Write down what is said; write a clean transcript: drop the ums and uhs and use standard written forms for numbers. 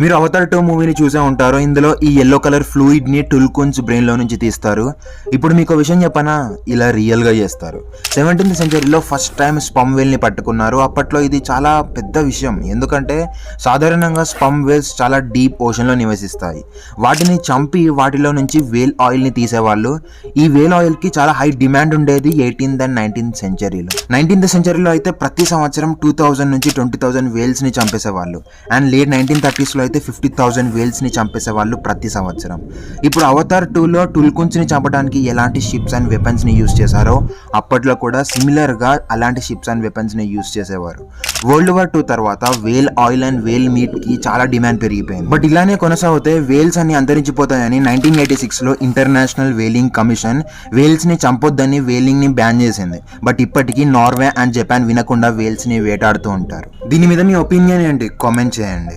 మీరు అవతార్ 2 మూవీని చూసే ఉంటారు. ఇందులో ఈ యెల్లో కలర్ ఫ్లూయిడ్ ని టుల్కున్స్ బ్రెయిన్ లో నుంచి తీస్తారు. ఇప్పుడు మీకు విషయం చెప్పనా, ఇలా రియల్ గా చేస్తారు. 17th సెంచరీలో ఫస్ట్ టైం స్పమ్ వేల్ ని పట్టుకున్నారు. అప్పట్లో ఇది చాలా పెద్ద విషయం, ఎందుకంటే సాధారణంగా స్పమ్ వేల్స్ చాలా డీప్ ఓషన్ లో నివసిస్తాయి. వాటిని చంపి వాటిలో నుంచి వేల్ ఆయిల్ ని తీసేవాళ్ళు. ఈ వేల్ ఆయిల్ కి చాలా హై డిమాండ్ ఉండేది 18th and 19th సెంచరీలో. 19th సెంచరీలో అయితే ప్రతి సంవత్సరం 2000 నుంచి 20,000 వేల్స్ ని చంపేసేవాళ్ళు. అండ్ లేట్ 1930s లో అయితే 50,000 వేల్స్ ని చంపేసేవాళ్ళు ప్రతి సంవత్సరం. ఇప్పుడు అవతార్ 2లో టుల్కున్స్ ని చంపడానికి ఎలాంటి షిప్స్ అండ్ వెపన్స్ ని యూజ్ చేశారో అప్పట్లో కూడా సిమిలర్ గా అలాంటి షిప్స్ అండ్ వెపన్స్ ని యూజ్ చేసేవారు. వరల్డ్ వార్ 2 తర్వాత వేల్ ఆయిల్ అండ్ వేల్ మీట్ కి చాలా డిమాండ్ పెరిగిపోయింది. బట్ ఇలానే కొనసాగితే వేల్స్ అన్ని అంతరించిపోతాయని 1986 లో ఇంటర్నేషనల్ వేలింగ్ కమిషన్ వేల్స్ ని చంపొద్దని వేలింగ్ ని బ్యాన్ చేసింది. బట్ ఇప్పటికీ నార్వే అండ్ జపాన్ వినకుండా వేల్స్ ని వేటాడుతూ ఉంటారు. దీని మీద మీ ఒపీనియన్ ఏంటి? కామెంట్ చేయండి.